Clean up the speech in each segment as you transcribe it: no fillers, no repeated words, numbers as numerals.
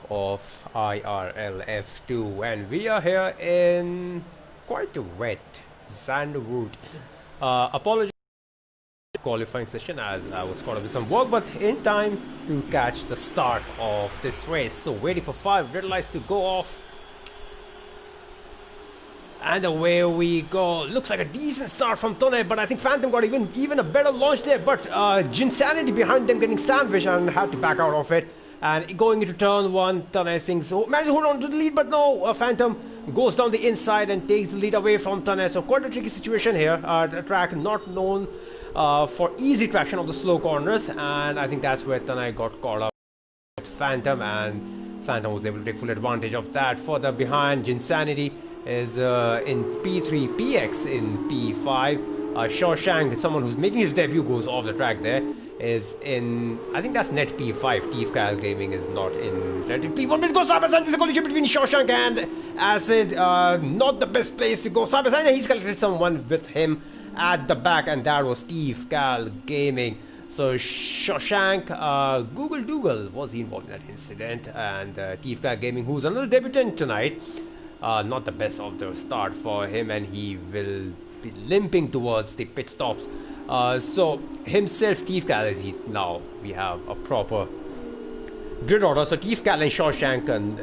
of IRLF2, and we are here in quite a wet sandwood. Apologies for the qualifying session as I was caught up with some work, but in time to catch the start of this race. So waiting for 5 red lights to go off. And away we go. Looks like a decent start from Tone, but I think Phantom got even a better launch there. But Jinsanity behind them getting sandwiched and had to back out of it. And going into turn 1, Tane Singh's managed to hold on to the lead, but no, Phantom goes down the inside and takes the lead away from Tane. So quite a tricky situation here. The track not known for easy traction of the slow corners, and I think that's where Tane got caught up with Phantom, and Phantom was able to take full advantage of that. Further behind, Jinsanity is in P3, PX in P5. Shawshank, someone who's making his debut, goes off the track there. Is in, I think that's net P5. Tifkal Gaming is not in relative P1. But it goes side by side. There's a collision between Shawshank and Acid. Not the best place to go side by side. And he's collected someone with him at the back, and that was Tifkal Gaming. So Shawshank, Google was he involved in that incident, and Tifkal Gaming, who's another debutant tonight. Not the best of the start for him, and he will be limping towards the pit stops. So himself, Tifkal, is now we have a proper grid order. So Tifkal and Shawshank, and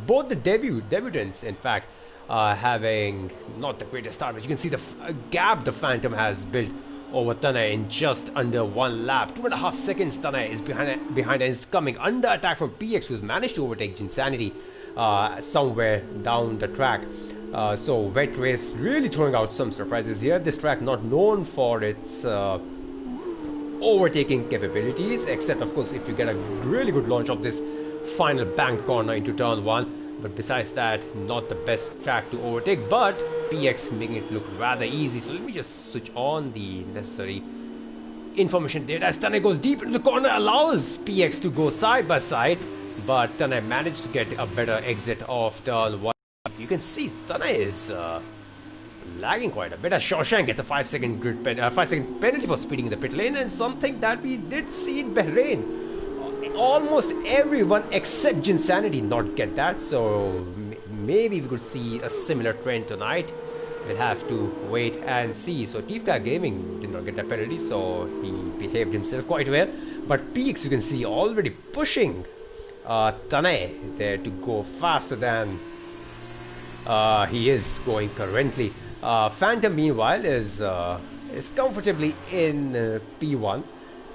both the debutants, in fact, having not the greatest start, but you can see the gap the Phantom has built over Tane in just under 1 lap. 2.5 seconds Tane is behind and is coming under attack from PX, who's managed to overtake Jinsanity somewhere down the track. So wet race really throwing out some surprises here. This track not known for its overtaking capabilities, except of course if you get a really good launch of this final bank corner into turn 1. But besides that, not the best track to overtake, but PX making it look rather easy. So let me just switch on the necessary information data. As Tane goes deep into the corner, allows PX to go side by side, but Tane managed to get a better exit of turn 1. You can see Tane is lagging quite a bit, as Shawshank gets a 5-second penalty for speeding in the pit lane, and something that we did see in Bahrain. Almost everyone except Jinsanity not get that, so maybe we could see a similar trend tonight. We'll have to wait and see. So Tifkal Gaming did not get that penalty, so he behaved himself quite well. But PX, you can see, already pushing Tane there to go faster than he is going currently. Phantom, meanwhile, is comfortably in P1,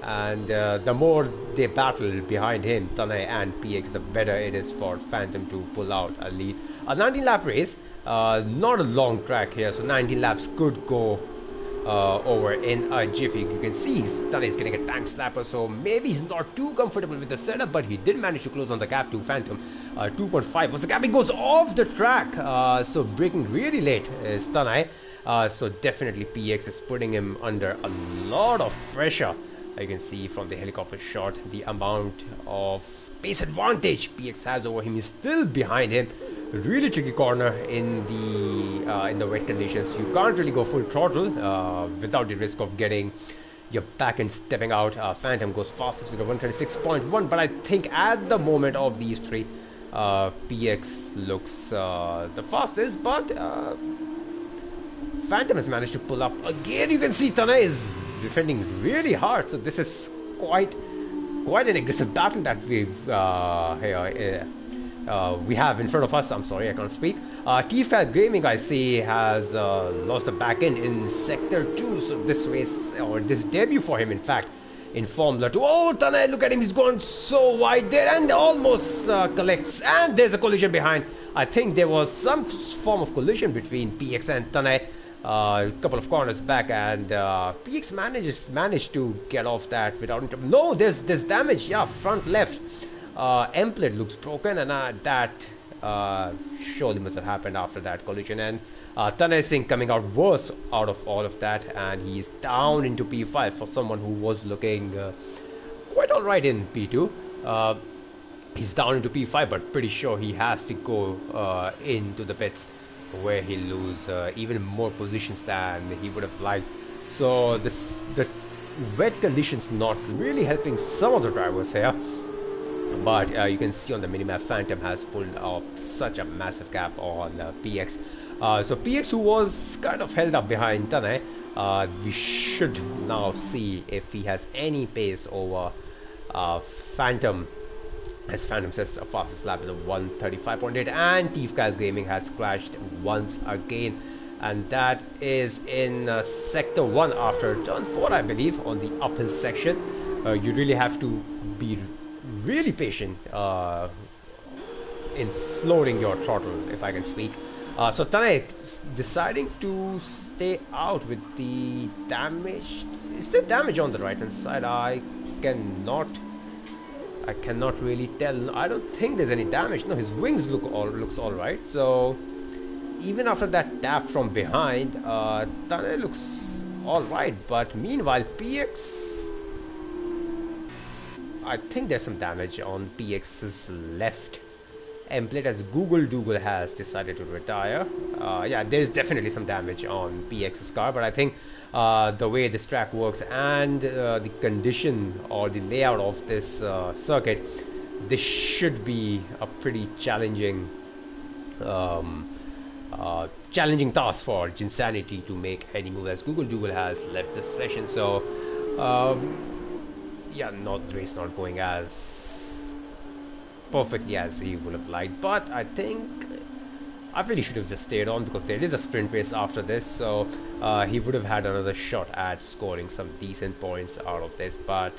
and the more they battle behind him, Tane and PX, the better it is for Phantom to pull out a lead. A 19-lap race, not a long track here, so 19 laps could go over in a jiffy. You can see Tane is getting a tank slapper, so maybe he's not too comfortable with the setup, but he did manage to close on the gap to Phantom. 2.5 was the gap. He goes off the track, so braking really late is Tane. So definitely PX is putting him under a lot of pressure. You can see from the helicopter shot the amount of pace advantage PX has over him. He's still behind him. Really tricky corner in the wet conditions. You can't really go full throttle without the risk of getting your back end stepping out. Phantom goes fastest with a 136.1, but I think at the moment of these three, PX looks the fastest, but Phantom has managed to pull up again. You can see Tane is defending really hard, so this is quite an aggressive battle that we have in front of us. I'm sorry, I can't speak. Tifkal Gaming, I see, has lost the back end in Sector 2, so this race, or this debut for him, in fact, in Formula 2. Oh, Tane, look at him, he's gone so wide there and almost collects, and there's a collision behind. I think there was some form of collision between PX and Tane a couple of corners back, and PX managed to get off that without no, there's damage, yeah, front left M-plate looks broken, and that surely must have happened after that collision. And Tane Singh coming out worse out of all of that, and he's down into P5 for someone who was looking quite alright in P2. He's down into P5, but pretty sure he has to go into the pits, where he'll lose even more positions than he would have liked. So the wet conditions not really helping some of the drivers here. But you can see on the minimap, Phantom has pulled up such a massive gap on PX. So PX, who was kind of held up behind Tane, we should now see if he has any pace over Phantom, as Phantom says a fastest lap is a 135.8, and Tifcal Gaming has crashed once again, and that is in sector 1 after turn 4, I believe, on the uphill section. You really have to be really patient in floating your throttle, if I can speak. So Tanay deciding to stay out with the damage. Is there damage on the right hand side? I cannot really tell. I don't think there's any damage. No, his wings looks all right. So even after that tap from behind, Tanay looks all right. But meanwhile, PX, I think there's some damage on PX's left emplate, as Google has decided to retire. Yeah, there's definitely some damage on PX's car, but I think the way this track works and the condition or the layout of this circuit, this should be a pretty challenging task for Jinsanity to make any move, as Google has left the session. So yeah, the race not going as perfectly as he would have liked, but I think I really should have just stayed on, because there is a sprint race after this, so he would have had another shot at scoring some decent points out of this. But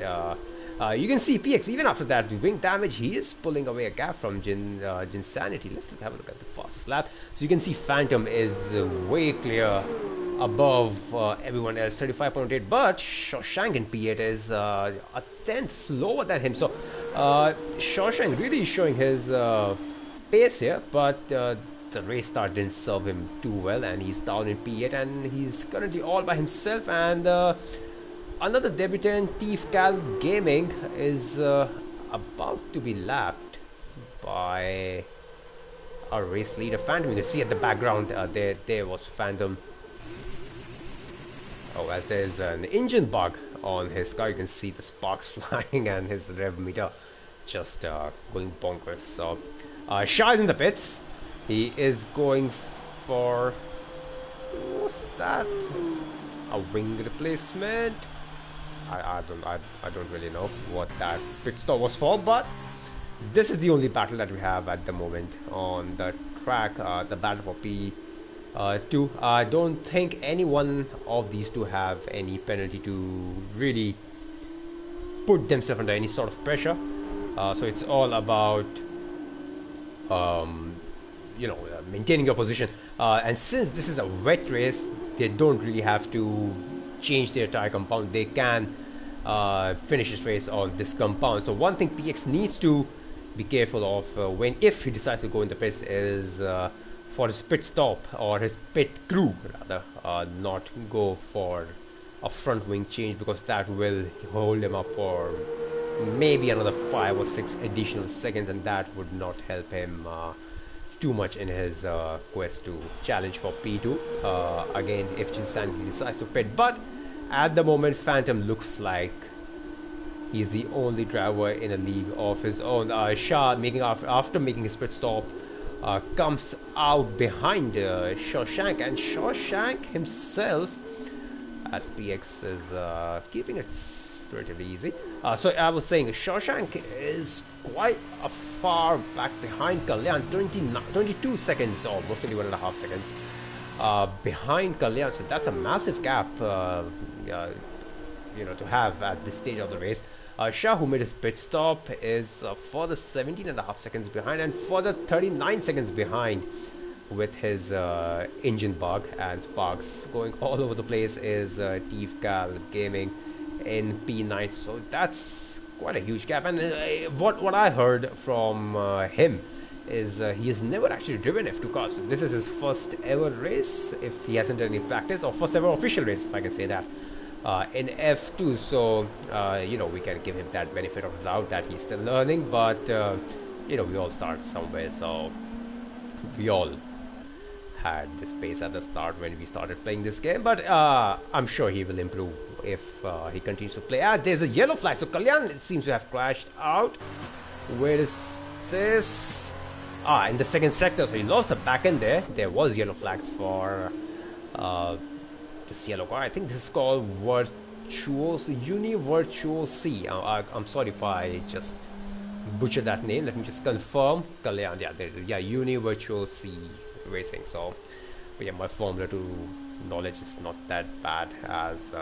you can see PX, even after that wing damage, he is pulling away a gap from Jinsanity. Let's have a look at the fastest lap. So you can see Phantom is way clear above everyone else, 35.8, but Shawshank in P8 is a tenth slower than him. So Shawshank really showing his pace here, but the race start didn't serve him too well, and he's down in P8, and he's currently all by himself. And another debutant, Tifcal Gaming, is about to be lapped by our race leader Phantom. You can see at the background there was Phantom. Oh, as there's an engine bug on his car, you can see the sparks flying and his rev meter just going bonkers. So Shah is in the pits. He is going for, what's that? A wing replacement? I don't really know what that pit stop was for, but this is the only battle that we have at the moment on the track, the battle for P2. I don't think any one of these two have any penalty to really put themselves under any sort of pressure. So it's all about maintaining your position. And since this is a wet race, they don't really have to change their tire compound. They can finish this race on this compound. So one thing PX needs to be careful of if he decides to go in the pits is for his pit stop, or his pit crew rather, not go for a front wing change, because that will hold him up for maybe another 5 or 6 additional seconds, and that would not help him too much in his quest to challenge for P2 again if Jinsanity decides to pit. But at the moment, Phantom looks like he's the only driver in a league of his own. Shah, after making his pit stop, comes out behind Shawshank, and Shawshank himself, as PX is keeping it relatively easy. So I was saying Shawshank is quite a far back behind Kalyan, 22 seconds, almost 21.5 seconds behind Kalyan. So that's a massive gap, to have at this stage of the race. Shah, who made his pit stop, is further 17.5 seconds behind, and further 39 seconds behind with his engine bug and sparks going all over the place is Tifcal Gaming in P9. So that's quite a huge gap. And what I heard from him is he has never actually driven F2 cars. So this is his first ever race, if he hasn't done any practice, or first ever official race, if I can say that, in F2. So we can give him that benefit of the doubt that he's still learning, but we all start somewhere. So we all had this pace at the start when we started playing this game, but I'm sure he will improve if he continues to play. There's a yellow flag, so Kalyan seems to have crashed out. Where is this? In the second sector, so he lost the back end there. There was yellow flags for this yellow car. I think this is called Univirtual C. I'm sorry if I just butchered that name. Let me just confirm. Kalyan, yeah, Univirtual C Racing. So, but yeah, my Formula 2 knowledge is not that bad as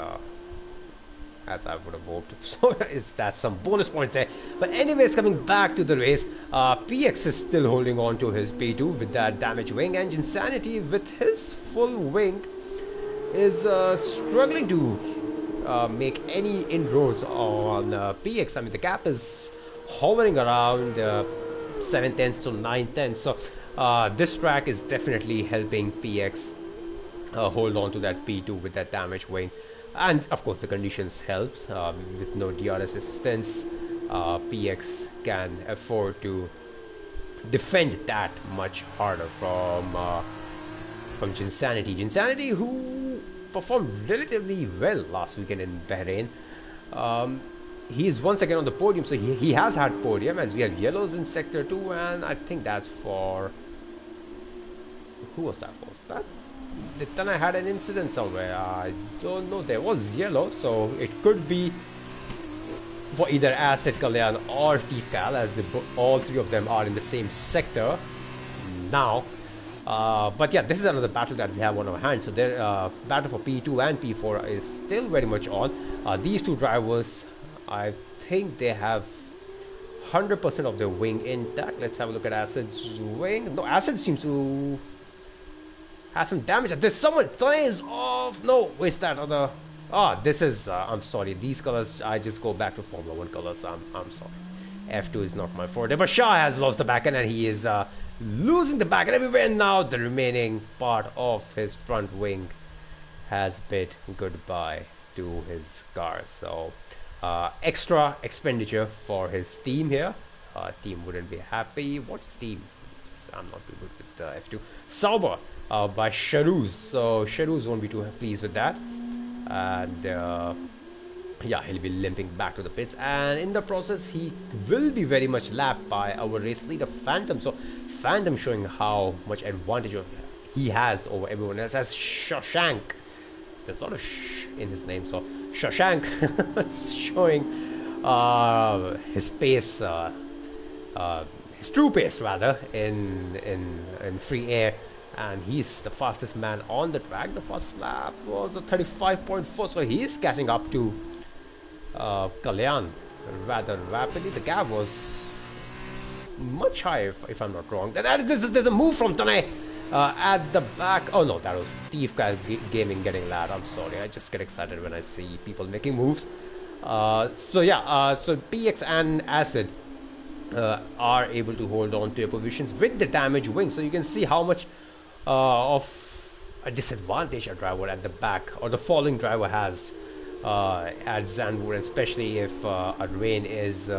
I would have hoped. So that's some bonus points there. But anyways, coming back to the race, PX is still holding on to his P2 with that damaged wing, and Insanity with his full wing is struggling to make any inroads on PX. I mean, the gap is hovering around 7/10 to 9/10. So this track is definitely helping PX hold on to that P2 with that damaged wing. And of course the conditions helps. With no DRS assistance, PX can afford to defend that much harder from Jinsanity. Jinsanity, who performed relatively well last weekend in Bahrain. He is once again on the podium, so he has had podium, as we have yellows in sector 2, and I think that's for... Who was that for? Then I had an incident somewhere. I don't know. There was yellow, so it could be for either Acid, Kalyan or Tifkal, as all three of them are in the same sector now. But yeah, this is another battle that we have on our hands. So their battle for P2 and P4 is still very much on. These two drivers, I think they have 100% of their wing intact. Let's have a look at Acid's wing. No, Acid seems to have some damage. There's someone plays off. No, where's that other? This is. I'm sorry. These colors. I just go back to Formula 1 colors. I'm sorry. F2 is not my forte. But Shah has lost the back end, and he is losing the back end everywhere. And now the remaining part of his front wing has bid goodbye to his car. So extra expenditure for his team here. Team wouldn't be happy. What's team? I'm not too good with F2. Sauber by Sharouz. So Sharouz won't be too pleased with that. And yeah, he'll be limping back to the pits. And in the process, he will be very much lapped by our race leader, Phantom. So Phantom showing how much advantage he has over everyone else. As Shawshank. There's a lot of sh in his name. So Shawshank is showing his pace, his true pace rather, in free air, and he's the fastest man on the track. The first lap was a 35.4, so he is catching up to Kalyan rather rapidly. The gap was much higher, if I'm not wrong. There's a move from Tane at the back. Oh no, that was Steve Gaming getting lapped. I'm sorry, I just get excited when I see people making moves. So yeah, so PX and Acid are able to hold on to their positions with the damaged wing. So you can see how much of a disadvantage a driver at the back or the falling driver has at Zandvoort, and especially if a rain is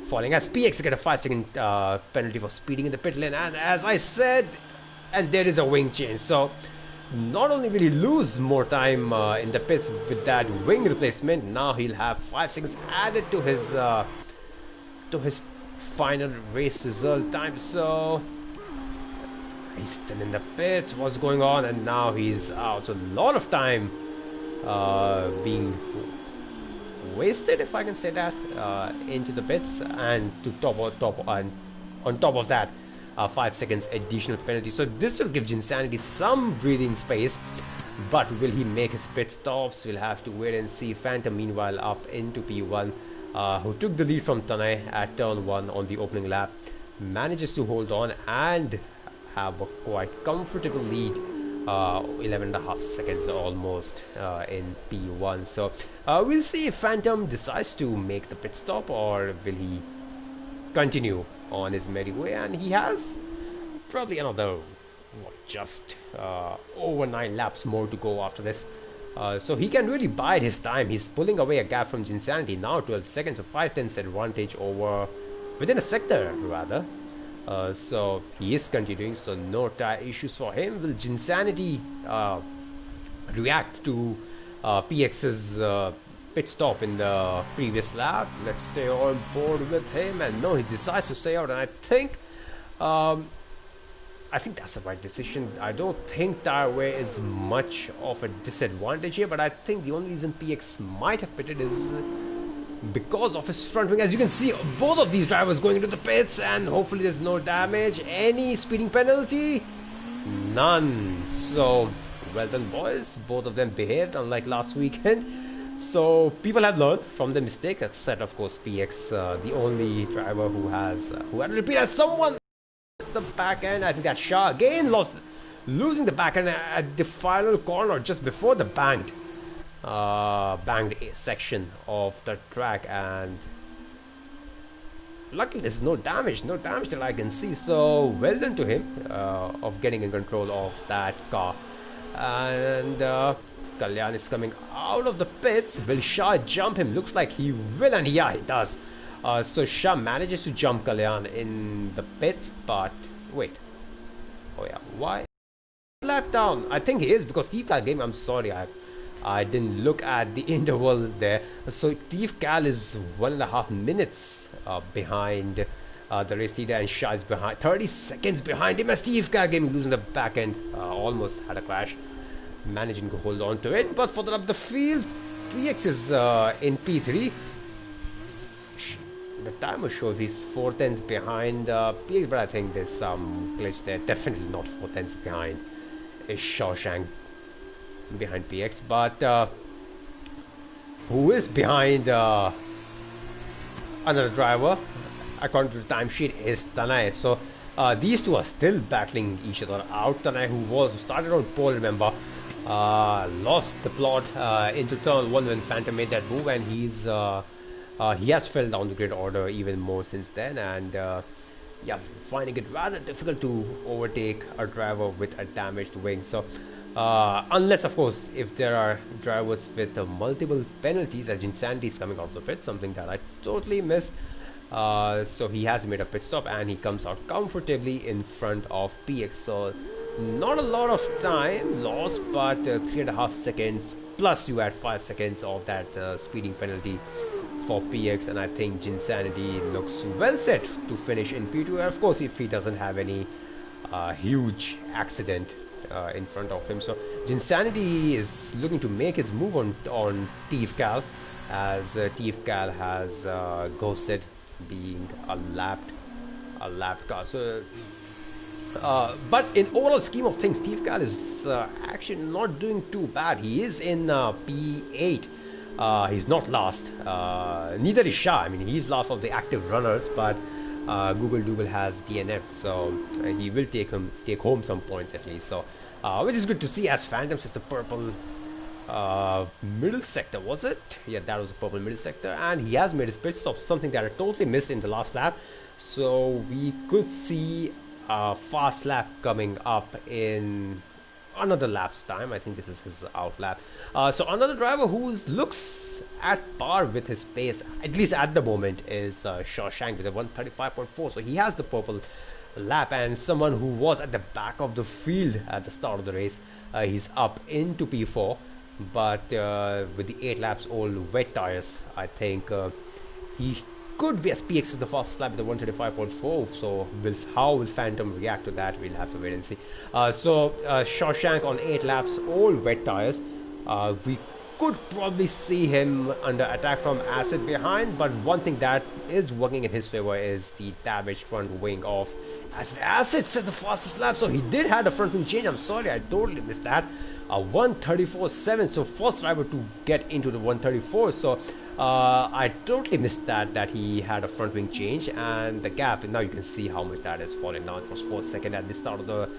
falling. As PX get a 5-second penalty for speeding in the pit lane, and as I said, and there is a wing change. So not only will he lose more time in the pits with that wing replacement, now he'll have 5 seconds added to his final race result time. So he's still in the pits. What's going on? And now he's out. So a lot of time being wasted, if I can say that, into the pits, and on top of that, 5 seconds additional penalty. So this will give Jinsanity some breathing space, but will he make his pit stops? We'll have to wait and see. Phantom meanwhile up into P1, who took the lead from Tanay at turn 1 on the opening lap, manages to hold on and have a quite comfortable lead, 11.5 seconds almost in P1. So we'll see if Phantom decides to make the pit stop, or will he continue on his merry way. And he has probably another just over 9 laps more to go after this. So he can really bide his time. He's pulling away a gap from Jinsanity now, 12 seconds, so 5/10 advantage over within a sector rather. So he is continuing, so no tire issues for him. Will Jinsanity react to PX's pit stop in the previous lap. Let's stay on board with him, and no, he decides to stay out, and I think that's the right decision. I don't think tire wear is much of a disadvantage here, but I think the only reason PX might have pitted is because of his front wing. As you can see, both of these drivers going into the pits, and hopefully there's no damage. Any speeding penalty? None. So well done, boys. Both of them behaved unlike last weekend. So people have learned from the mistake, except of course PX, the only driver who had a repeat as someone the back end. I think that Shah again losing the back end at the final corner just before the banked section of the track, and luckily there's no damage that I can see. So well done to him of getting in control of that car. And Kalyan is coming out of the pits. Will Shah jump him? Looks like he will, and yeah, he does. So Shah manages to jump Kalyan in the pits, but wait. Oh yeah, why? Lap down. I think he is, because Steve Cal game, I'm sorry, I didn't look at the interval there. So Steve Cal is 1.5 minutes behind the race leader, and Shah is behind 30 seconds behind him, as Steve Cal game losing the back end. Almost had a crash, managing to hold on to it, but further up the field, PX is in P3. The timer shows he's 4 tenths behind PX, but I think there's some glitch there. Definitely not 4 tenths behind. Is Shawshank behind PX, but who is behind another driver according to the timesheet is Tanay. So these two are still battling each other out. Tanay, who started on pole, remember, lost the plot into turn 1 when Phantom made that move, and he has fell down the grid order even more since then, and yeah, finding it rather difficult to overtake a driver with a damaged wing. So unless of course if there are drivers with multiple penalties, as Jinsanity is coming out of the pit, something that I totally missed. So he has made a pit stop, and he comes out comfortably in front of PX. So not a lot of time lost, but 3.5 seconds, plus you add 5 seconds of that speeding penalty for PX, and I think Jinsanity looks well set to finish in P2. Of course, if he doesn't have any huge accident in front of him. So Jinsanity is looking to make his move on Steve Cal, as Steve Cal has ghosted being a lapped car. So but in overall scheme of things, Steve Cal is actually not doing too bad. He is in P8. He's not last. Neither is Shah. I mean, he's last of the active runners, but Google Dougal has DNF, so he will take home some points at least. So, which is good to see, as Phantom says the purple middle sector, was it? Yeah, that was the purple middle sector, and he has made his pit stop, something that I totally missed in the last lap. So we could see a fast lap coming up in another lap's time. I think this is his out lap. So another driver who looks at par with his pace, at least at the moment, is Shawshank with a 135.4. So he has the purple lap, and someone who was at the back of the field at the start of the race, he's up into P4, but with the 8 laps old wet tires, I think he could be, as PX is the fastest lap with the 135.4. So how will Phantom react to that? We'll have to wait and see. So Shawshank on 8 laps, all wet tires. We could probably see him under attack from Acid behind, but one thing that is working in his favor is the damaged front wing of Acid. Acid says the fastest lap, so he did have a front wing change. I'm sorry, I totally missed that. 134.7, so first driver to get into the 134. So I totally missed that he had a front wing change, and the gap, now you can see how much that is falling down. It was 4 seconds at the start of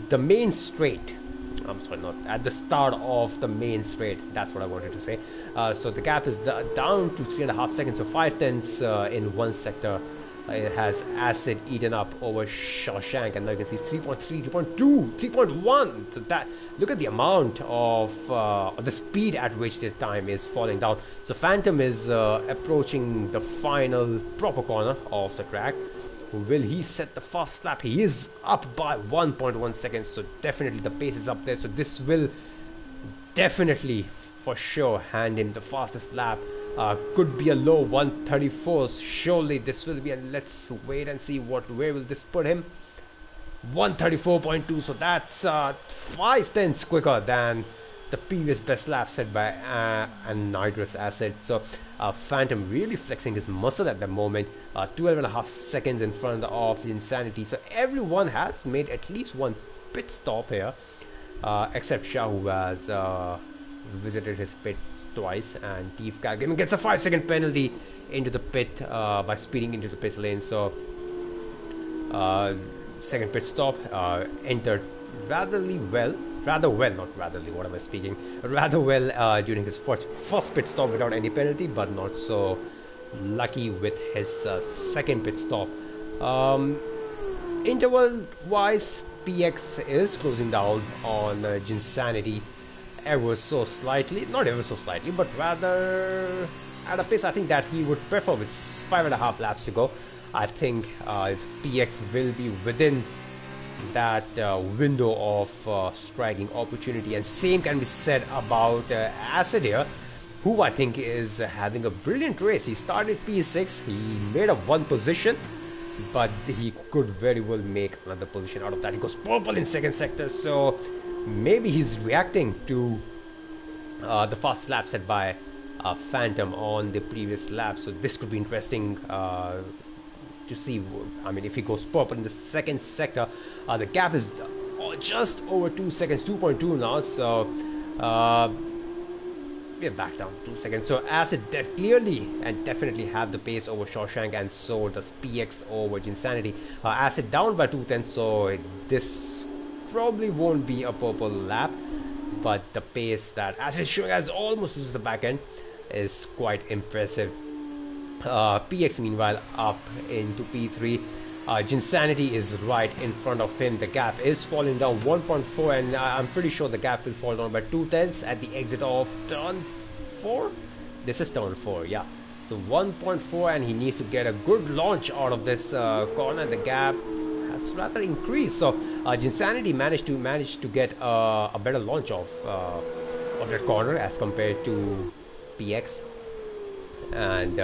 the main straight. I'm sorry, not at the start of the main straight. That's what I wanted to say. So the gap is down to 3.5 seconds, so 5 tenths in one sector. It has Acid eaten up over Shawshank, and now you can see it's 3.3, 3.2, 3.1. So that, look at the amount of the speed at which the time is falling down. So Phantom is approaching the final proper corner of the track. Will he set the fast lap? He is up by 1.1 seconds, so definitely the pace is up there. So this will definitely for sure hand him the fastest lap. Could be a low 134. Surely this will be, and let's wait and see where will this put him. 134.2, so that's 5 tenths quicker than the previous best lap set by Anhydrous Acid. So Phantom really flexing his muscle at the moment. 12.5 seconds in front of Insanity. So everyone has made at least one pit stop here, except Shah, who has visited his pits twice, and Teef Calgrim gets a 5-second penalty into the pit by speeding into the pit lane. So second pit stop, entered rather well during his first pit stop without any penalty, but not so lucky with his second pit stop. Interval wise, PX is closing down on Jinsanity ever so slightly, not ever so slightly, but rather at a pace I think that he would prefer with 5.5 laps to go. I think if PX will be within that window of striking opportunity, and same can be said about Acid here, who I think is having a brilliant race. He started P6, he made up one position, but he could very well make another position out of that. He goes purple in second sector, so maybe he's reacting to the fast lap set by Phantom on the previous lap. So this could be interesting to see. I mean, if he goes purple in the second sector, the gap is just over 2 seconds, 2.2 now. So we're back down 2 seconds. So Acid clearly and definitely have the pace over Shawshank, and so does PX over Jinsanity. Acid down by 2 tenths, so this probably won't be a purple lap, but the pace that Acid is showing as almost reaches the back end is quite impressive. PX meanwhile up into P3. Jinsanity is right in front of him. The gap is falling down 1.4, and I'm pretty sure the gap will fall down by 2 tenths at the exit of turn 4. This is turn 4, yeah. So 1.4, and he needs to get a good launch out of this corner. The gap has rather increased, so Jinsanity managed to get a better launch of that corner as compared to PX. And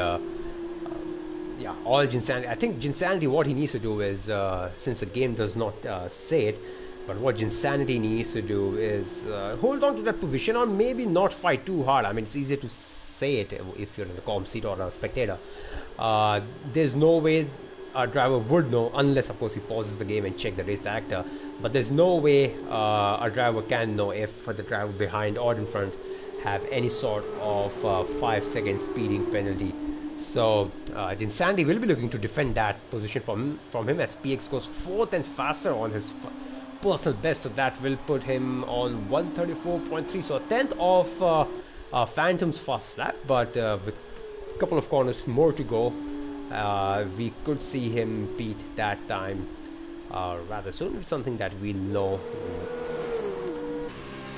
yeah, all Jinsanity. I think Jinsanity, what he needs to do is, since the game does not say it, but what Jinsanity needs to do is hold on to that position, or maybe not fight too hard. I mean, it's easier to say it if you're in a comm seat or a spectator. There's no way a driver would know, unless of course he pauses the game and check the race director. But there's no way a driver can know if the driver behind or in front have any sort of 5-second speeding penalty. So Jinsanity will be looking to defend that position from him as PX goes 4 tenths faster on his personal best, so that will put him on 134.3, so a tenth of Phantom's fast lap, but with a couple of corners more to go, we could see him beat that time rather soon. It's something that we'll know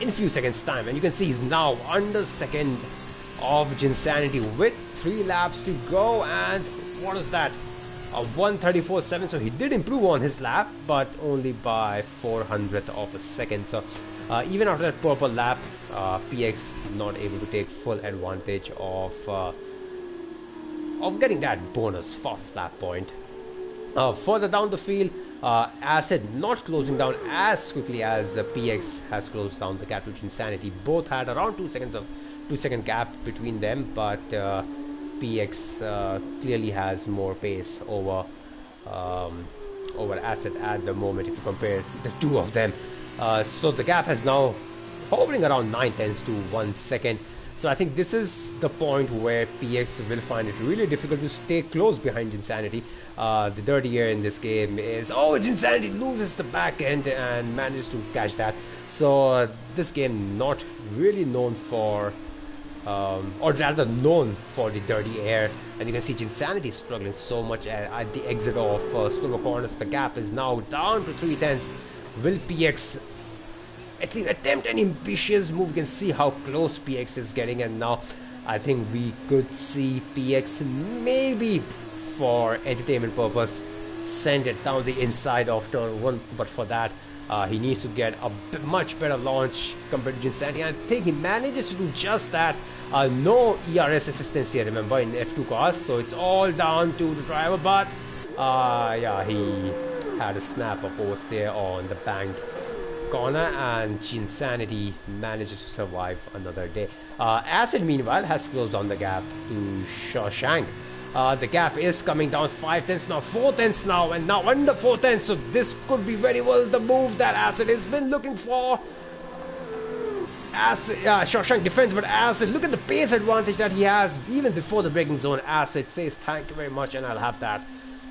in a few seconds time, and you can see he's now under second of Jinsanity with 3 laps to go. And what is that, a 134.7? So he did improve on his lap, but only by 400th of a second. So even after that purple lap, PX not able to take full advantage of getting that bonus fast lap point. Further down the field, Acid not closing down as quickly as PX has closed down the gap to Jinsanity. Both had around 2 second gap between them, but PX clearly has more pace over Acid at the moment if you compare the two of them. So the gap has now hovering around 9 tenths to 1 second. So I think this is the point where PX will find it really difficult to stay close behind Jinsanity. The dirty air in this game is, Jinsanity loses the back end and manages to catch that. So this game not really known for, or rather known for the dirty air. And you can see Jinsanity struggling so much at the exit of slower corners. The gap is now down to 3 tenths. Will PX at least attempt an ambitious move? You can see how close PX is getting, and now I think we could see PX maybe for entertainment purpose send it down the inside of turn 1, but for that He needs to get a much better launch compared to Jinsanity. I think he manages to do just that. No ERS assistance here, remember, in F2 cars, so it's all down to the driver. But yeah, he had a snap of force there on the banked corner, and Jinsanity manages to survive another day. Acid, meanwhile, has closed on the gap to Shawshank. The gap is coming down 5 tenths now, 4 tenths now, and now under 4 tenths. So this could be very well the move that Acid has been looking for. Acid, Shawshank defends, but Acid, look at the pace advantage that he has even before the braking zone. Acid says thank you very much, and I'll have that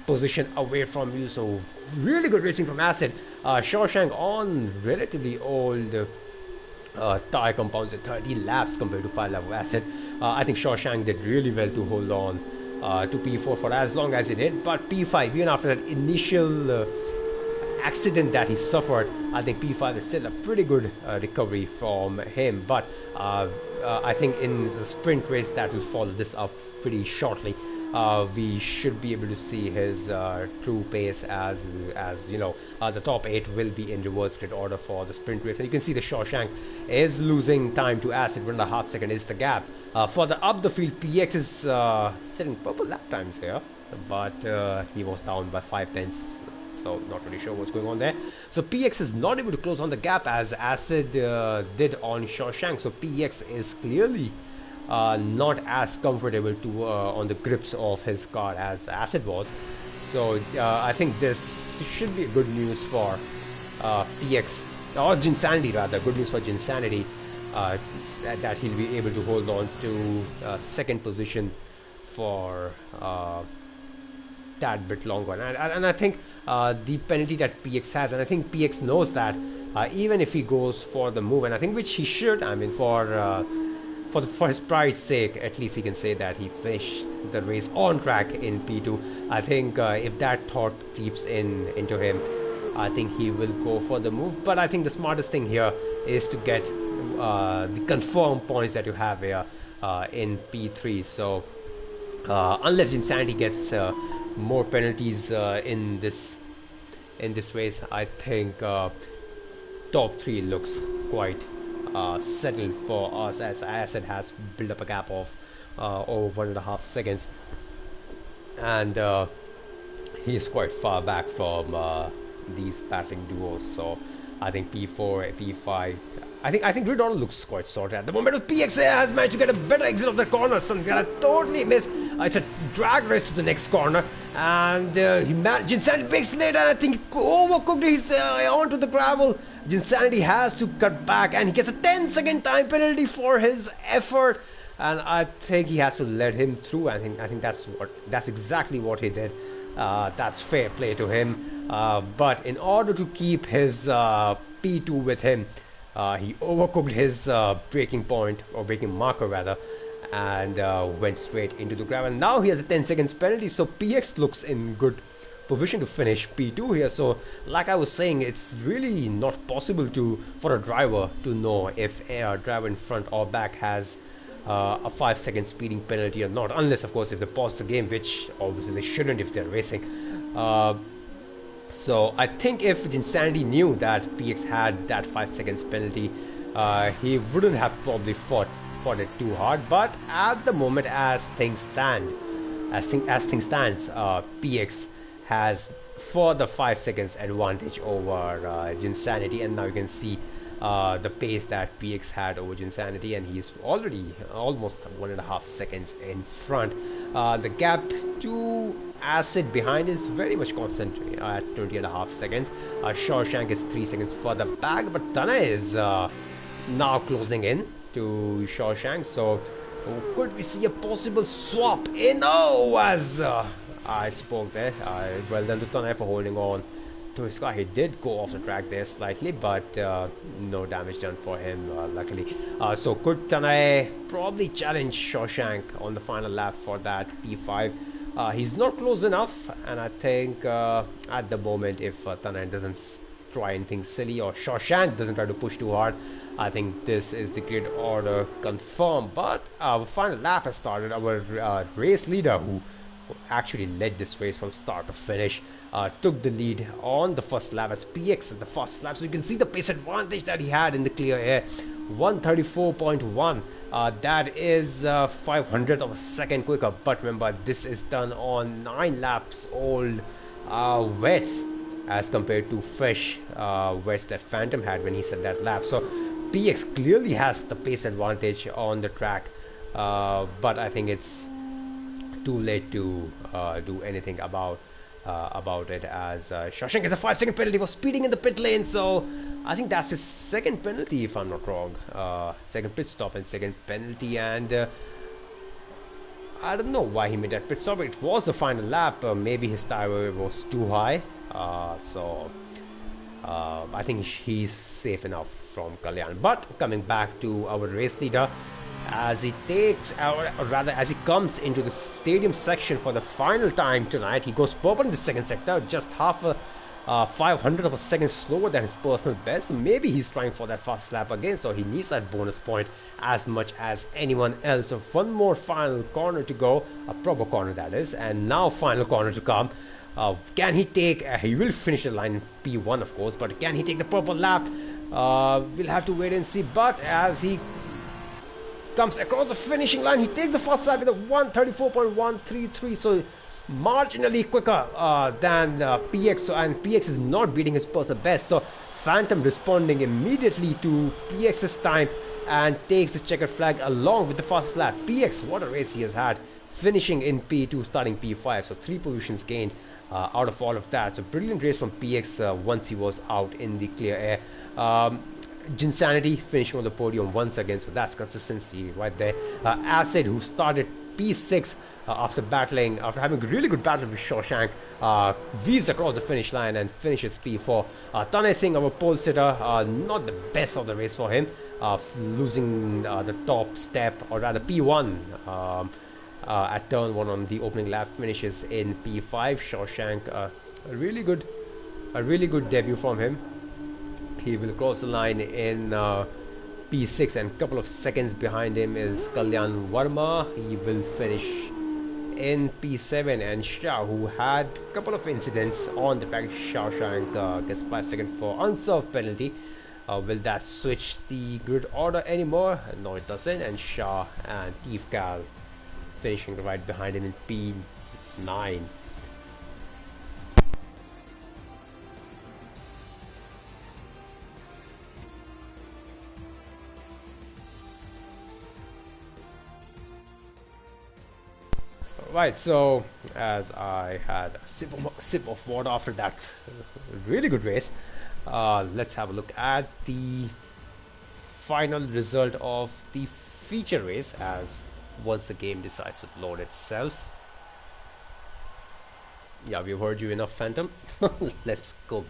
position away from you. So really good racing from Acid. Shawshank on relatively old tire compounds at 30 laps compared to 5 lap of Acid. I think Shawshank did really well to hold on to P4 for as long as he did, but P5, even after that initial accident that he suffered, I think P5 is still a pretty good recovery from him. But I think in the sprint race that will follow this up pretty shortly, we should be able to see his true pace as you know, the top 8 will be in reverse grid order for the sprint race. And you can see the Shawshank is losing time to Acid. 1.5 seconds is the gap. For the up the field, PX is setting purple lap times here, but he was down by 5 tenths, so not really sure what's going on there. So PX is not able to close on the gap as Acid did on Shawshank. So PX is clearly not as comfortable to on the grips of his car as Acid was. So I think this should be good news for PX, or Jinsanity rather, good news for Jinsanity, that he'll be able to hold on to second position for that bit longer. And I think the penalty that PX has, and I think PX knows that, even if he goes for the move, and I think which he should, I mean, for his pride's sake, at least he can say that he finished the race on track in P2. I think if that thought creeps into him, I think he will go for the move. But I think the smartest thing here is to get the confirmed points that you have here in P3. So unless Jinsanity gets more penalties in this race, I think top 3 looks quite settled for us, as Acid has built up a gap of over 1.5 seconds, and he is quite far back from these battling duos. So I think P4, P5, I think grid order looks quite sorted at the moment. PX has managed to get a better exit of the corner, something that I totally missed. It's a drag race to the next corner, and Jinsanity brakes late, and I think he overcooked his onto the gravel. Jinsanity has to cut back, and he gets a 10-second time penalty for his effort, and I think he has to let him through. I think that's exactly what he did. That's fair play to him. But in order to keep his P2 with him, he overcooked his braking point, or braking marker rather, and went straight into the gravel. Now he has a 10 seconds penalty, so PX looks in good position to finish P2 here. So like I was saying, it's really not possible for a driver to know if a driver in front or back has a 5-second speeding penalty or not, unless of course if they pause the game, which obviously they shouldn't if they're racing. So I think if Jinsanity knew that PX had that 5 seconds penalty, he wouldn't have probably fought it too hard. But at the moment, as things stands, PX has further 5 seconds advantage over Jinsanity, and now you can see the pace that PX had over Jinsanity, and he's already almost 1.5 seconds in front. The gap to Acid behind is very much constant at 20.5 seconds. Shawshank is 3 seconds further back, but Tana is now closing in to Shawshank. So could we see a possible swap in? Oh, as I spoke there. Well done to Tana for holding on to his car. He did go off the track there slightly, but no damage done for him, luckily. So could Tanae probably challenge Shawshank on the final lap for that P5? He's not close enough, and I think at the moment, if Tanae doesn't try anything silly, or Shawshank doesn't try to push too hard, I think this is the grid order confirmed. But our final lap has started. Our race leader, who actually led this race from start to finish, took the lead on the first lap as PX at the first lap. So you can see the pace advantage that he had in the clear air. 134.1. That is 500th of a second quicker. But remember, this is done on 9 laps old wets as compared to fresh wets that Phantom had when he set that lap. So PX clearly has the pace advantage on the track. But I think it's too late to do anything about it as Shawshank gets a 5-second penalty for speeding in the pit lane. So I think that's his second penalty, if I'm not wrong. Second pit stop and second penalty, and I don't know why he made that pit stop. It was the final lap. Maybe his tire was too high. I think he's safe enough from Kalyan. But coming back to our race leader, as he takes, or rather as he comes into the stadium section for the final time tonight, he goes purple in the second sector, just half a 500 of a second slower than his personal best. So maybe he's trying for that fast lap again, so he needs that bonus point as much as anyone else. So one more final corner to go, a proper corner that is, and now final corner to come. Can he take, he will finish the line in P1 of course, but can he take the purple lap? We'll have to wait and see. But as he comes across the finishing line, he takes the first lap with a 134.133, so marginally quicker than PX. So, and PX is not beating his personal best, so Phantom responding immediately to PX's time and takes the checkered flag along with the fast lap. PX, what a race he has had, finishing in P2, starting P5, so 3 positions gained out of all of that. So brilliant race from PX once he was out in the clear air. Jinsanity finishing on the podium once again, so that's consistency right there. Acid, who started P6 after having a really good battle with Shawshank, weaves across the finish line and finishes P4. Tanay Singh, our pole sitter, not the best of the race for him, losing the top step, or rather P1 at turn 1 on the opening lap, finishes in P5. Shawshank, a really good debut from him. He will cross the line in P6, and a couple of seconds behind him is Kalyan Verma. He will finish in P7, and Shah, who had a couple of incidents on the track, Shawshank gets 5 seconds for unserved penalty. Will that switch the grid order anymore? No, it doesn't. And Shah and Tifkal finishing right behind him in P9. Right, so as I had a sip of water after that really good race, let's have a look at the final result of the feature race, as once the game decides to load itself. Yeah, we've heard you enough, Phantom. Let's go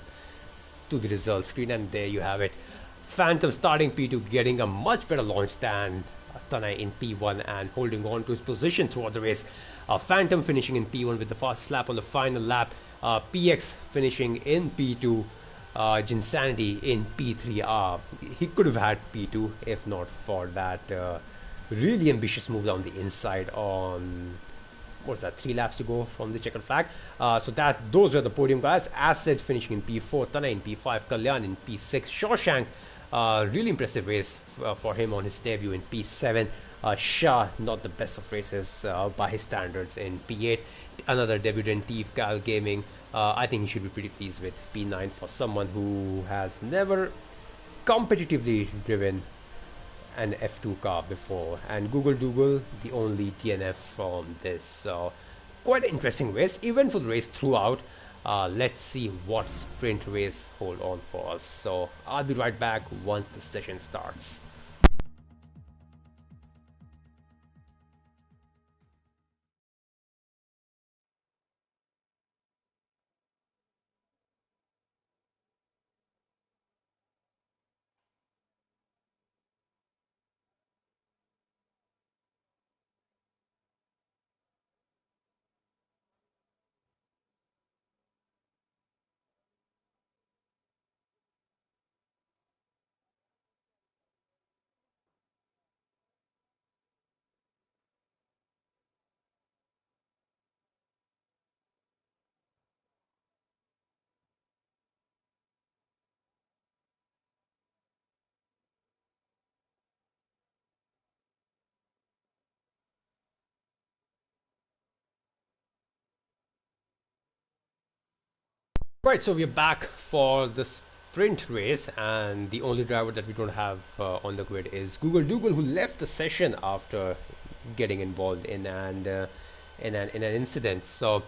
to the results screen, and there you have it. Phantom starting P2, getting a much better launch than Tanay in P1 and holding on to his position throughout the race. Phantom finishing in P1 with the fast lap on the final lap. PX finishing in P2. Jinsanity in P3. He could have had P2 if not for that really ambitious move down the inside on, what's that, 3 laps to go from the checkered flag. So those are the podium guys. Acid finishing in P4, Tanay in P5, Kalyan in P6, Shawshank, really impressive race for him on his debut in P7. Shah, not the best of races by his standards, in P8. Another debutant, Teef Cal Gaming. I think he should be pretty pleased with P9 for someone who has never competitively driven an F2 car before. And Google Dougal, the only DNF from this. So quite an interesting race, eventful race throughout. Let's see what sprint race hold on for us. So I'll be right back once the session starts. Right, so we're back for the sprint race, and the only driver that we don't have on the grid is Google Dougal, who left the session after getting involved in an incident. So,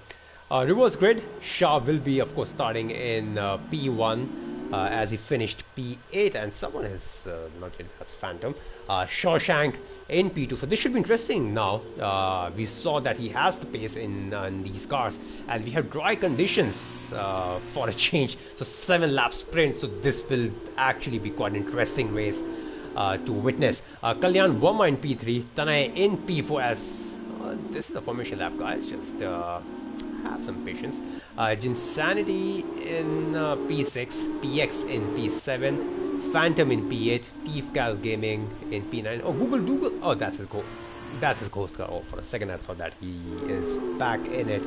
reverse grid, Shah will be, of course, starting in P1 as he finished P8, and someone has not yet, that's Phantom. Shawshank in P2. So this should be interesting now. We saw that he has the pace in these cars, and we have dry conditions for a change. So 7-lap sprint. So this will actually be quite an interesting race to witness. Kalyan Verma in P3, Tanay in P4 as this is a formation lap, guys. Just have some patience. Jinsanity in P6, PX in P7. Phantom in P8, Cal Gaming in P9. Oh, Google Dougal. Oh, that's his ghost car. Oh, for a second I thought that he is back in it.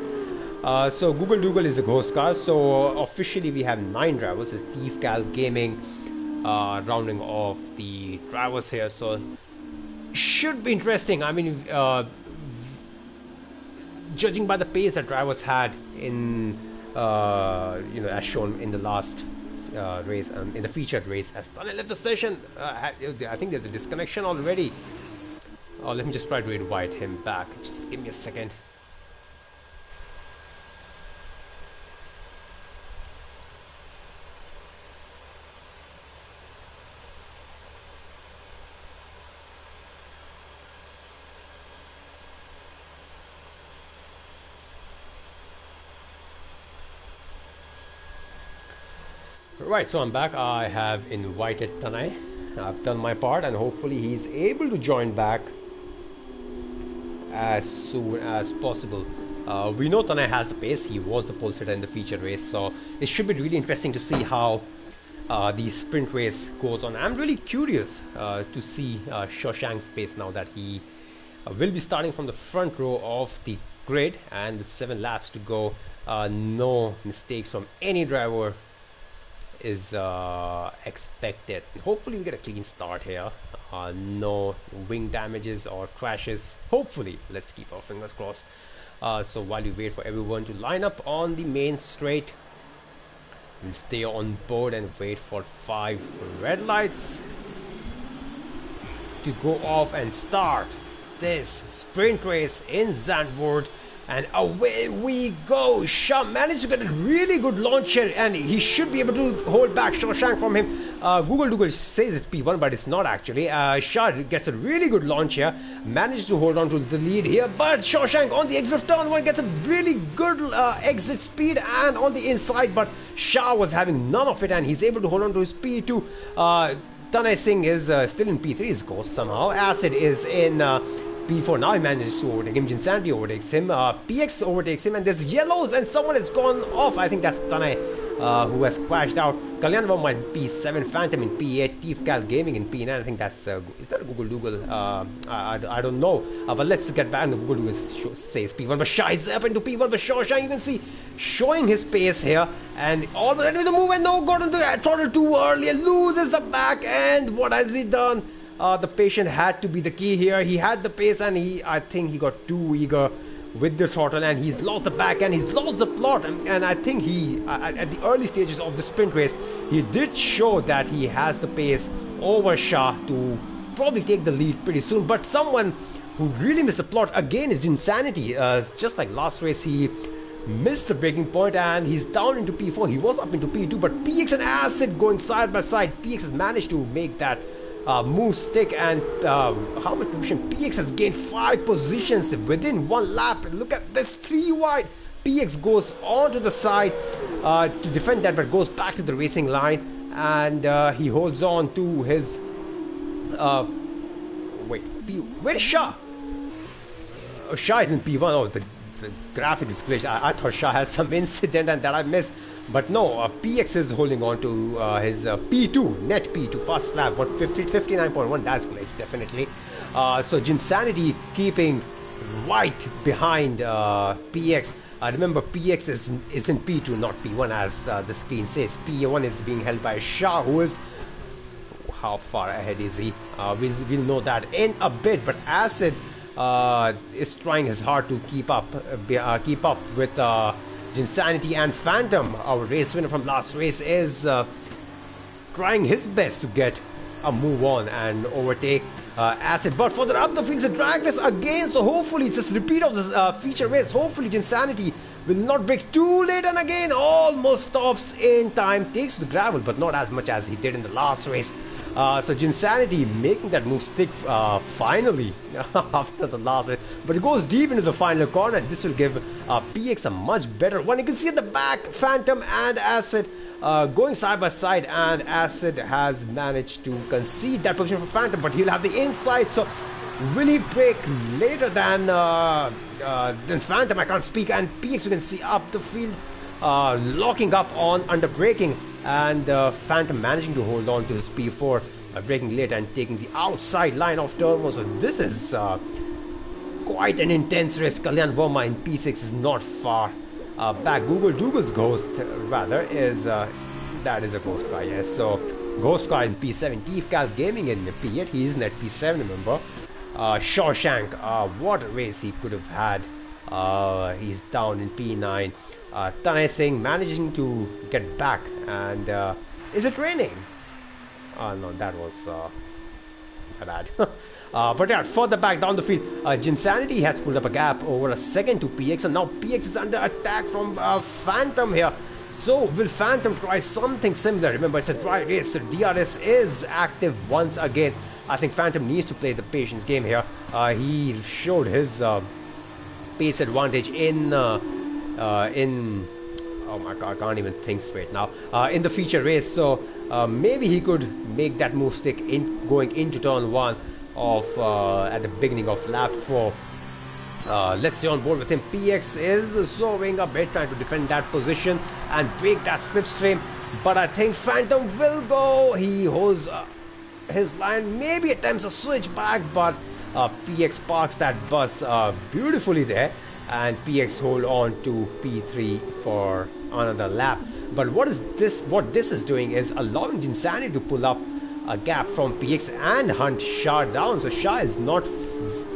So Google Dougal is a ghost car. So officially we have 9 drivers. It's Cal Gaming rounding off the drivers here. So should be interesting. I mean, judging by the pace that drivers had in as shown in the last race, in the featured race, as Tane left the session. I think there's a disconnection already. Let me just try to invite him back. Just give me a second. Right, so I'm back. I have invited Tanay. I've done my part, and hopefully he's able to join back as soon as possible. We know Tanay has the pace. He was the pole sitter in the feature race, so it should be really interesting to see how the sprint race goes on. I'm really curious to see Shawshank's pace now that he will be starting from the front row of the grid, and with 7 laps to go, no mistakes from any driver is expected. And hopefully we get a clean start here. No wing damages or crashes. Hopefully, let's keep our fingers crossed. So while we wait for everyone to line up on the main straight, we'll stay on board and wait for 5 red lights to go off and start this sprint race in Zandvoort. And away we go. Shah managed to get a really good launch here, and he should be able to hold back Shawshank from him. Google Dougal says it's P1, but it's not actually. Shah gets a really good launch here, managed to hold on to the lead here, but Shawshank on the exit of turn 1 gets a really good exit speed and on the inside, but Shah was having none of it, and he's able to hold on to his P2. Tanay Singh is still in P3, his ghost somehow. Acid is in P4. Now he manages to overtake him. Jinsanity overtakes him. PX overtakes him, and there's yellows, and someone has gone off. I think that's Tanay who has crashed out. Kalyan Verma in P7, Phantom in P8, Cal Gaming in P9. I think that's is that a Google Dougal? I don't know. But let's get back. And Google Dougal says P1, but Shah is up into P1. But Shawshank, you can see, showing his pace here, and all the way with the move, and no, got into the throttle too early, and loses the back end. What has he done? The patient had to be the key here. He had the pace, and I think he got too eager with the throttle, and he's lost the back end, he's lost the plot, and I think he, at the early stages of the sprint race, he did show that he has the pace over Shah to probably take the lead pretty soon. But someone who really missed the plot again is Insanity. Just like last race, he missed the breaking point, and he's down into P4. He was up into P2, but PX and Acid going side by side. PX has managed to make that move stick, and how much position? PX has gained 5 positions within 1 lap. Look at this, 3 wide. PX goes onto the side to defend that, but goes back to the racing line, and he holds on to his where is Shah? Shah is in P1. Oh, the graphic is glitched. I thought Shah has some incident and that I missed. But no, PX is holding on to his P2, net P2, fast lap, 59.1, that's great, definitely. So Jinsanity keeping right behind PX. Remember, PX is in P2, not P1, as the screen says. P1 is being held by Shah, who is... How far ahead is he? We'll know that in a bit, but Acid is trying his hard to keep up with Jinsanity and Phantom, our race winner from last race, is trying his best to get a move on and overtake Acid. But further up the field, it's a drag race again, so hopefully it's just a repeat of this feature race. Hopefully Jinsanity will not break too late, and again almost stops in time, takes the gravel, but not as much as he did in the last race. So Jinsanity making that move stick finally after the last race, but it goes deep into the final corner, and this will give PX a much better one. You can see at the back Phantom and Acid going side by side, and Acid has managed to concede that position for Phantom, but he'll have the inside. So will he break later than Phantom? I can't speak. And PX, you can see up the field locking up on under braking, and Phantom managing to hold on to his P4 breaking late and taking the outside line of turbo. So this is quite an intense race. Kalyan Verma in P6 is not far back. Doogle's Ghost rather is that is a Ghost guy, yes. So Ghost guy in P7, Teefcal Gaming in P8, he isn't at P7, remember. Shawshank, what a race he could have had. He's down in P9. Tanay Singh managing to get back, and is it raining? No, that was bad. But yeah, further back down the field, Jinsanity has pulled up a gap over a second to PX, and now PX is under attack from Phantom here. So will Phantom try something similar? Remember, it's a dry race, so DRS is active once again. I think Phantom needs to play the patience game here. He showed his pace advantage in oh my god, I can't even think straight now, in the feature race. So maybe he could make that move stick in going into turn 1 of at the beginning of lap 4. Let's stay on board with him. PX is slowing a bit, trying to defend that position and break that slipstream, but I think Phantom will go. He holds his line, maybe attempts a switch back, but PX parks that bus beautifully there, and PX hold on to P3 for another lap. But what this is doing is allowing Jinsanity to pull up a gap from PX and hunt Shah down. So Shah is not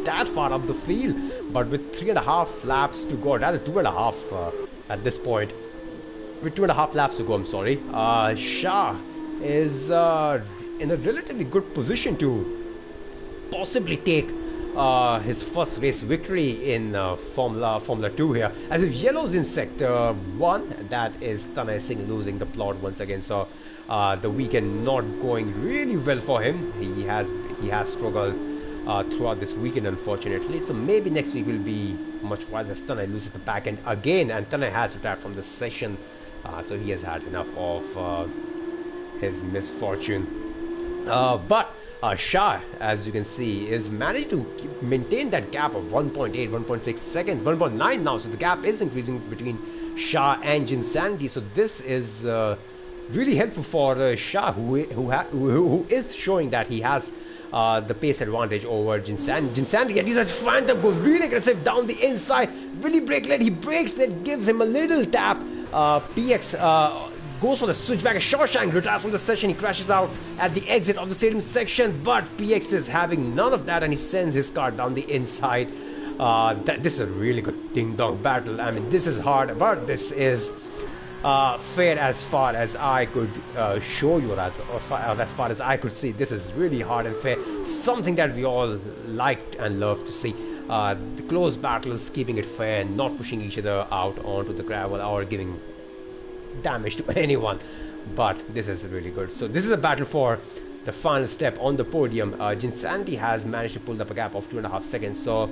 that far up the field, but with 3.5 laps to go, rather 2.5 at this point, with 2.5 laps to go, I'm sorry, Shah is in a relatively good position to possibly take his first race victory in Formula 2 here. As if Yellow's in sector 1, that is Tanay Singh losing the plot once again. So the weekend not going really well for him. He has struggled throughout this weekend, unfortunately. So maybe next week will be much wiser as Tanay loses the back end again, and Tanay has retired from this session. So he has had enough of his misfortune. But Shah, as you can see, is managed to maintain that gap of 1.8, 1.6 seconds, 1.9 now. So the gap is increasing between Shah and Jinsanity. So this is really helpful for Shah, who is showing that he has the pace advantage over Jinsanity. Jinsanity, and he's Phantom goes really aggressive down the inside. Will he break late? He breaks that, gives him a little tap. PX goes for the switchback. Shawshank retires from the session. He crashes out at the exit of the stadium section, but PX is having none of that, and he sends his car down the inside. This is a really good ding-dong battle. I mean, this is hard, but this is fair as far as I could show you, as far as I could see. This is really hard and fair. Something that we all liked and love to see. The close battles, keeping it fair, not pushing each other out onto the gravel or giving damage to anyone. But this is really good. So this is a battle for the final step on the podium. Jinsanity has managed to pull up a gap of 2.5 seconds. So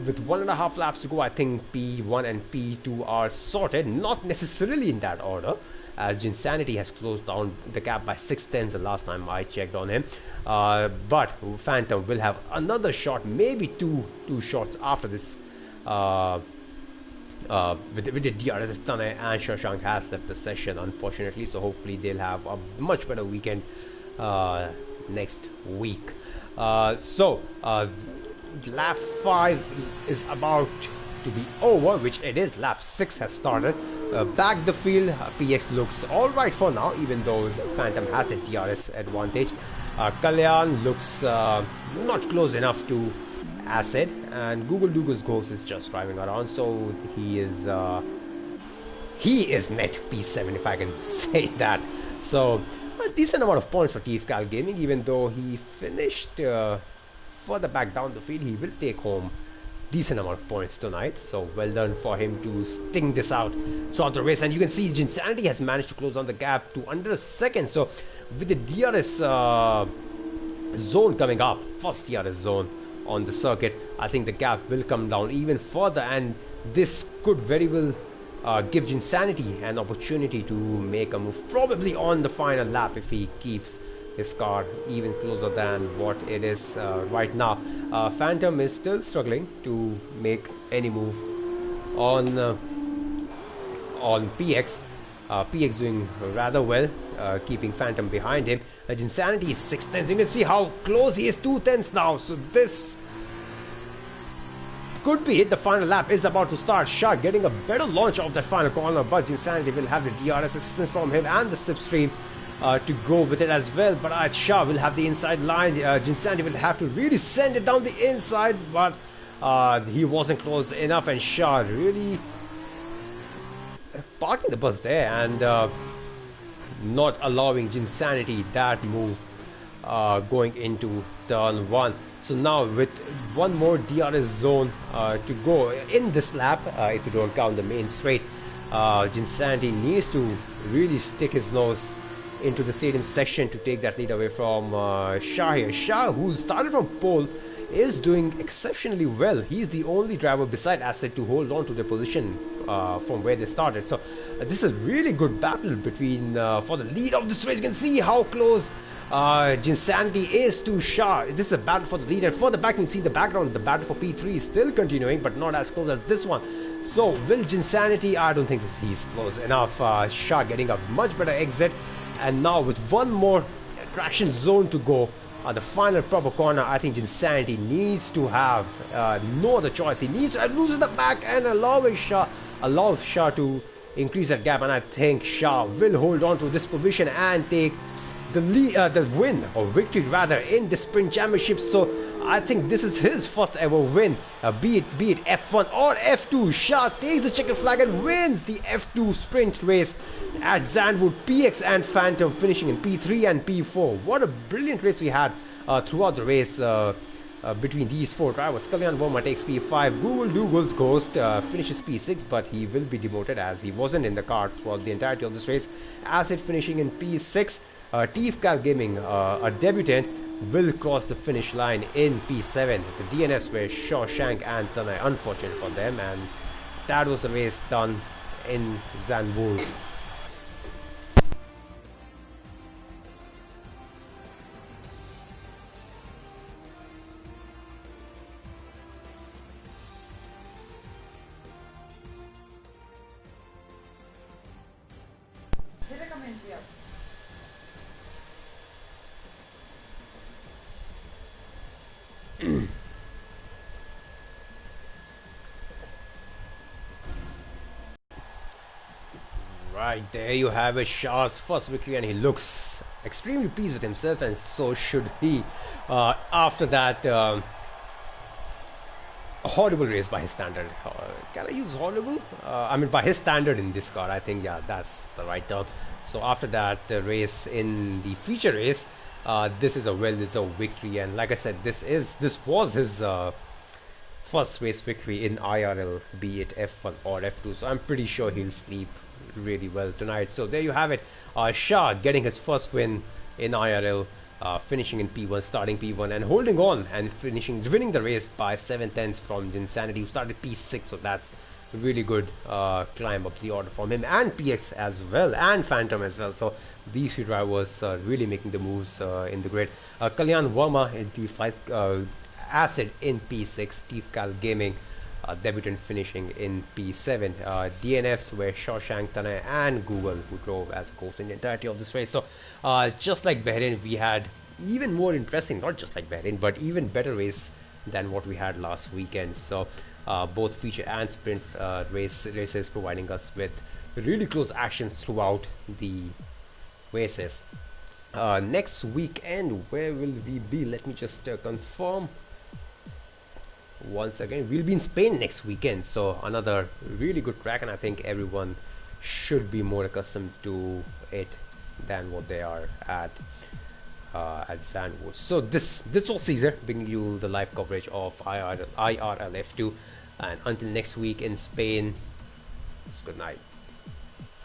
with 1.5 laps to go, I think P1 and P2 are sorted. Not necessarily in that order, as Jinsanity has closed down the gap by 6/10 the last time I checked on him. But Phantom will have another shot, maybe two shots after this. With the DRS, Tanay and Shashank has left the session, unfortunately. So hopefully they'll have a much better weekend next week. Lap 5 is about to be over, which it is. Lap 6 has started. Back the field, PX looks alright for now, even though the Phantom has the DRS advantage. Kalyan looks not close enough to Acid, and Doogle's Ghost is just driving around, so he is he is net P7, if I can say that. So a decent amount of points for TFCal Gaming, even though he finished further back down the field. He will take home decent amount of points tonight, so well done for him to sting this out throughout the race. And you can see Jinsanity has managed to close on the gap to under a second. So with the DRS zone coming up, first DRS zone on the circuit, I think the gap will come down even further, and this could very well give Jinsanity an opportunity to make a move, probably on the final lap, if he keeps his car even closer than what it is right now. Phantom is still struggling to make any move on PX. PX doing rather well, keeping Phantom behind him. Jinsanity is 6 tenths. You can see how close he is, 2 tenths now. So this could be it. The final lap is about to start. Shah getting a better launch of that final corner, but Jinsanity will have the DRS assistance from him and the slipstream to go with it as well. But Shah will have the inside line. Jinsanity will have to really send it down the inside, but he wasn't close enough, and Shah really parking the bus there and not allowing Jinsanity that move going into turn 1. So now with one more DRS zone to go in this lap, if you don't count the main straight, Jinsanity needs to really stick his nose into the stadium section to take that lead away from Shah here. Shah, who started from pole, is doing exceptionally well. He's the only driver beside Asset to hold on to their position from where they started. So this is a really good battle between for the lead of this race. You can see how close Jinsanity is to Shah. This is a battle for the lead, and further back you can see the background. The battle for P3 is still continuing, but not as close as this one. So will Jinsanity? I don't think he's close enough. Shah getting a much better exit, and now with one more traction zone to go, the final proper corner, I think Jinsanity needs to have no other choice. He needs to lose the back and allow Shah to increase that gap, and I think Shah will hold on to this position and take the lead, the win or victory rather in the sprint championship. So I think this is his first ever win, be it F1 or F2. Shah takes the checkered flag and wins the F2 sprint race at Zandvoort. PX and Phantom finishing in P3 and P4. What a brilliant race we had throughout the race between these four drivers. Kalyan Verma takes P5. Google Dougall's Ghost finishes P6, but he will be demoted as he wasn't in the car throughout the entirety of this race. Acid finishing in P6. TFCal Gaming, a debutant, will cross the finish line in P7. The DNS were Shawshank and Tanay. Unfortunate for them, and that was a race done in Zandvoort. Right, there you have it, Shah's first victory, and he looks extremely pleased with himself, and so should he. After that horrible race by his standard. Can I use horrible? I mean, by his standard in this car, I think, yeah, that's the right term. So after that race in the feature race, this is a well-deserved victory, and like I said, this was his first race victory in IRL, be it F1 or F2. So I'm pretty sure he'll sleep really well tonight. So there you have it, Shah getting his first win in IRL, finishing in P1, starting P1 and holding on and winning the race by 7 tenths from Jinsanity, who started P6. So that's a really good climb up the order from him, and PX as well, and Phantom as well. So these two drivers really making the moves in the grid. Kalyan Verma in P5, Acid in P6, TFCal Gaming debutant finishing in P7. DNFs were Shawshank, Tanay and Google, who drove as ghosts in the entirety of this race. So just like Bahrain, we had even more interesting, not just like Bahrain, but even better race than what we had last weekend. So both feature and sprint races providing us with really close actions throughout the races. Next weekend, where will we be? Let me just confirm once again. We'll be in Spain next weekend, so another really good track, and I think everyone should be more accustomed to it than what they are at Sandwood. So this was Caesar bringing you the live coverage of IRL F2, and until next week in Spain, it's good night.